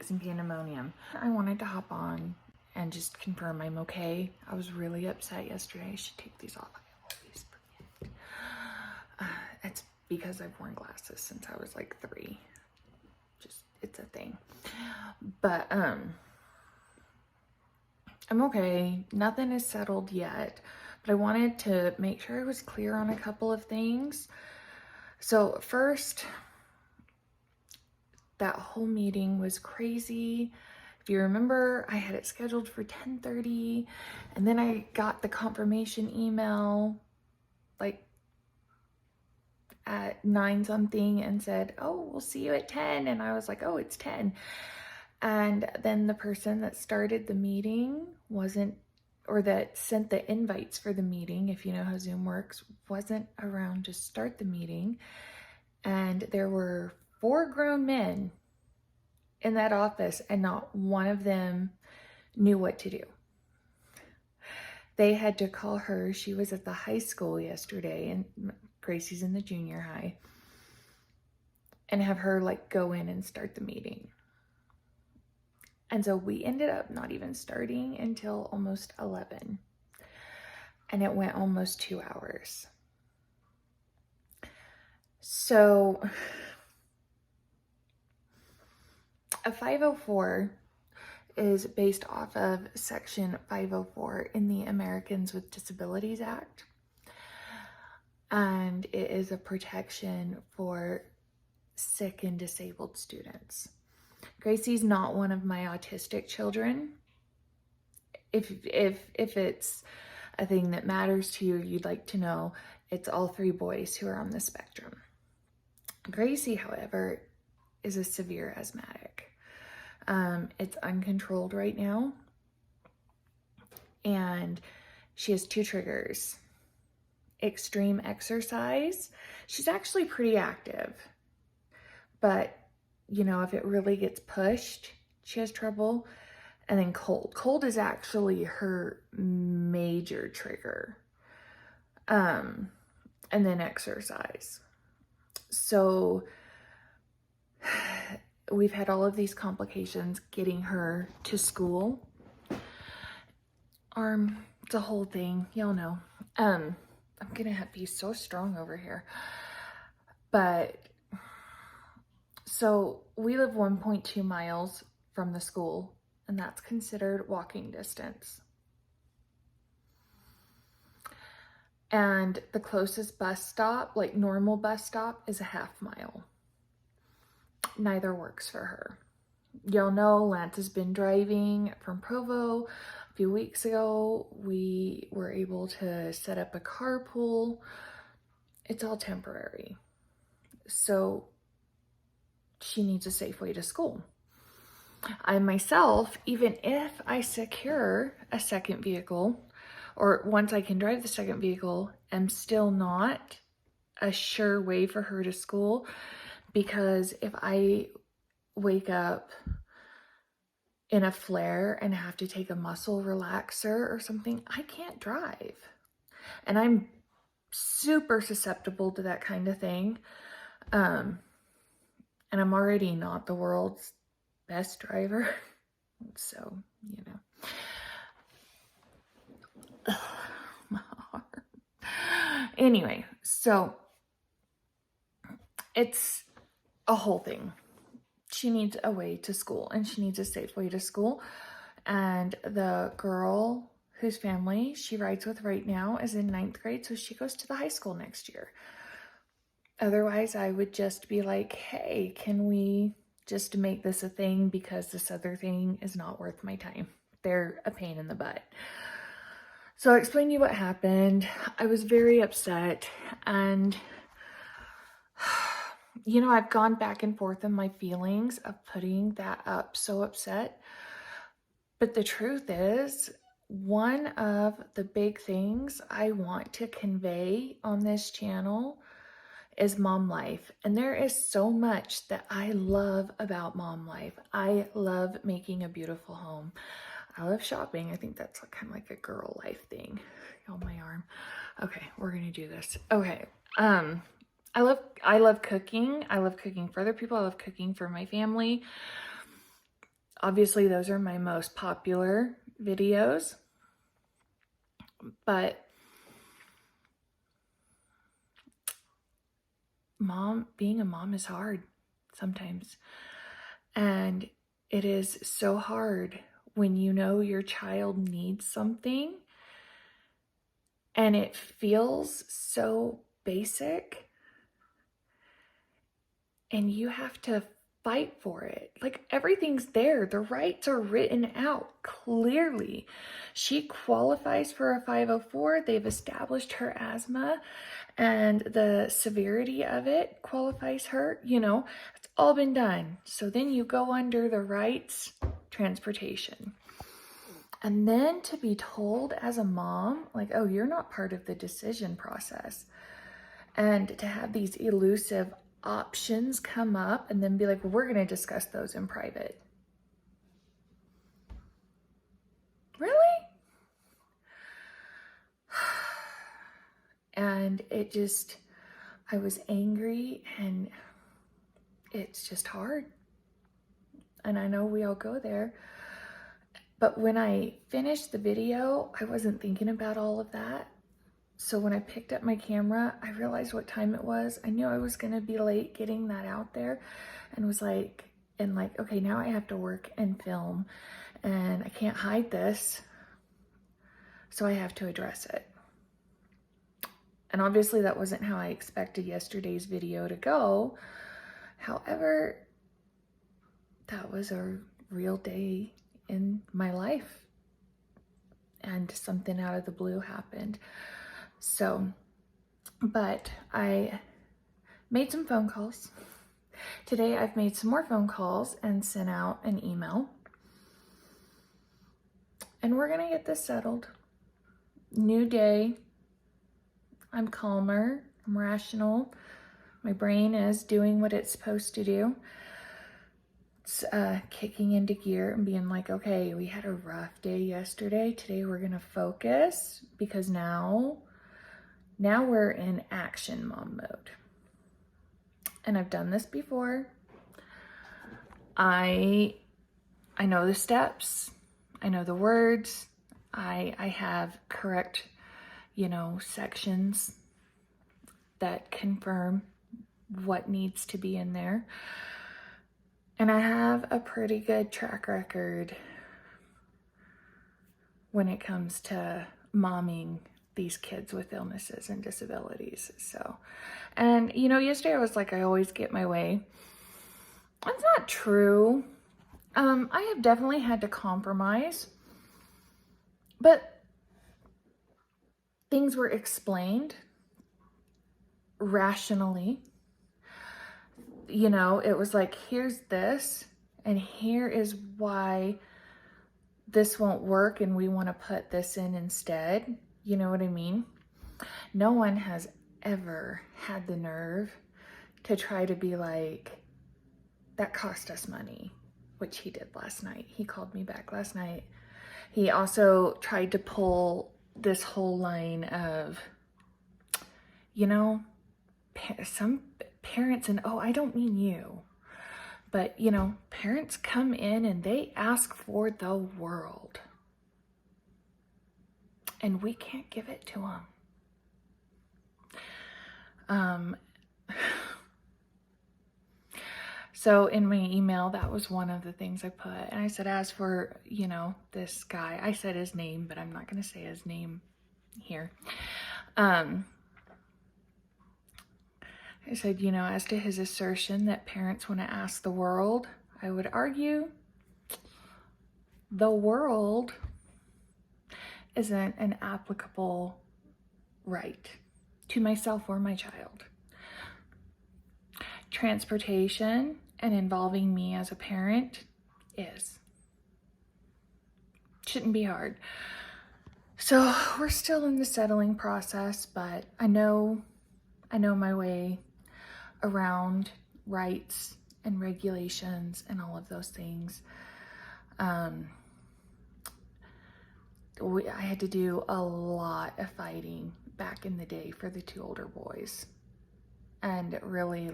Pancakes and Pandemonium. I wanted to hop on and just confirm I'm okay. I was really upset yesterday. I should take these off. I always forget. It's because I've worn glasses since I was like 3. Just, it's a thing. But, I'm okay. Nothing is settled yet, but I wanted to make sure I was clear on a couple of things. So first, that whole meeting was crazy. If you remember, I had it scheduled for 10:30, and then I got the confirmation email like at 9 something and said, oh, we'll see you at 10. And I was like, oh, it's 10. And then the person that started the meeting wasn't, or that sent the invites for the meeting, if you know how Zoom works, wasn't around to start the meeting. And there were 4 grown men in that office, and not one of them knew what to do. They had to call her. She was at the high school yesterday, and Gracie's in the junior high, and have her like go in and start the meeting. And so we ended up not even starting until almost 11, and it went almost 2 hours. So a 504 is based off of Section 504 in the Americans with Disabilities Act. And it is a protection for sick and disabled students. Gracie's not one of my autistic children. If it's a thing that matters to you, you'd like to know, it's all 3 boys who are on the spectrum. Gracie, however, is a severe asthmatic. It's uncontrolled right now, and she has 2 triggers. Extreme exercise. She's actually pretty active, but you know, if it really gets pushed, she has trouble. And then cold is actually her major trigger. And then exercise. So we've had all of these complications getting her to school. It's a whole thing, y'all know. I'm gonna be so strong over here. But so we live 1.2 miles from the school, and that's considered walking distance. And the closest bus stop, like normal bus stop, is a half mile. Neither works for her. Y'all know Lance has been driving from Provo. A few weeks ago, we were able to set up a carpool. It's all temporary. So she needs a safe way to school. I myself, even if I secure a second vehicle, or once I can drive the second vehicle, am still not a sure way for her to school, because if I wake up in a flare and have to take a muscle relaxer or something, I can't drive. And I'm super susceptible to that kind of thing. And I'm already not the world's best driver. So, you know. Ugh, my heart. Anyway, so it's a whole thing. She needs a way to school, and she needs a safe way to school. And the girl whose family she rides with right now is in 9th grade, so she goes to the high school next year. Otherwise, I would just be like, hey, can we just make this a thing, because this other thing is not worth my time. They're a pain in the butt. So I'll explain to you what happened. I was very upset, and you know, I've gone back and forth in my feelings of putting that up, so upset. But the truth is, one of the big things I want to convey on this channel is mom life. And there is so much that I love about mom life. I love making a beautiful home. I love shopping. I think that's kind of like a girl life thing. Oh, my arm. Okay, we're gonna do this. Okay. I love cooking. I love cooking for other people. I love cooking for my family. Obviously, those are my most popular videos, but being a mom is hard sometimes. And it is so hard when you know your child needs something and it feels so basic and you have to fight for it. Like, everything's there. The rights are written out clearly. She qualifies for a 504. They've established her asthma and the severity of it qualifies her. It's all been done. So then you go under the rights, transportation. And then to be told as a mom, like, oh, you're not part of the decision process. And to have these elusive options come up and then be like, well, we're going to discuss those in private. Really? And I was angry, and it's just hard. And I know we all go there. But when I finished the video, I wasn't thinking about all of that. So when I picked up my camera, I realized what time it was. I knew I was going to be late getting that out there, and was like, okay, now I have to work and film, and I can't hide this. So I have to address it. And obviously that wasn't how I expected yesterday's video to go. However, that was a real day in my life, and something out of the blue happened. So, but I made some phone calls. Today I've made some more phone calls and sent out an email. And we're gonna get this settled. New day. I'm calmer, I'm rational. My brain is doing what it's supposed to do. It's kicking into gear and being like, okay, we had a rough day yesterday. Today we're gonna focus, because now we're in action mom mode. And I've done this before. I know the steps. I know the words. I have correct, sections that confirm what needs to be in there. And I have a pretty good track record when it comes to momming these kids with illnesses and disabilities. So, and yesterday I was like, I always get my way. That's not true. I have definitely had to compromise, but things were explained rationally. It was like, here's this, and here is why this won't work, and we want to put this in instead. You know what I mean? No one has ever had the nerve to try to be like, that cost us money, which he did last night. He called me back last night. He also tried to pull this whole line of, some parents, and I don't mean you, but parents come in and they ask for the world, and we can't give it to them. So in my email, that was one of the things I put. And I said, as for, this guy, I said his name, but I'm not going to say his name here. I said, as to his assertion that parents want to ask the world, I would argue the world isn't an applicable right to myself or my child. Transportation and involving me as a parent shouldn't be hard. So we're still in the settling process, but I know my way around rights and regulations and all of those things. I had to do a lot of fighting back in the day for the two older boys. And really,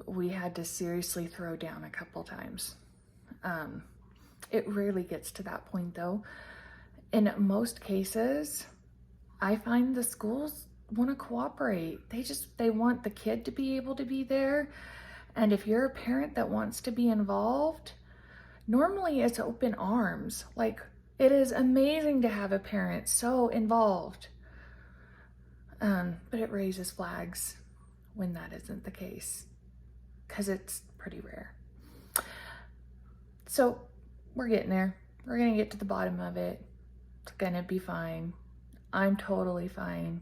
we had to seriously throw down a couple times. It rarely gets to that point though. In most cases, I find the schools want to cooperate. They want the kid to be able to be there. And if you're a parent that wants to be involved, normally it's open arms. Like, it is amazing to have a parent so involved. But it raises flags when that isn't the case, because it's pretty rare. So we're getting there. We're gonna get to the bottom of it. It's gonna be fine. I'm totally fine.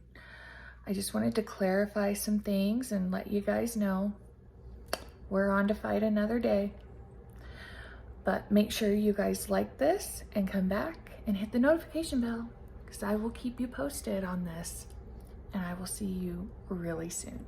I just wanted to clarify some things and let you guys know we're on to fight another day. But make sure you guys like this and come back and hit the notification bell, because I will keep you posted on this, and I will see you really soon.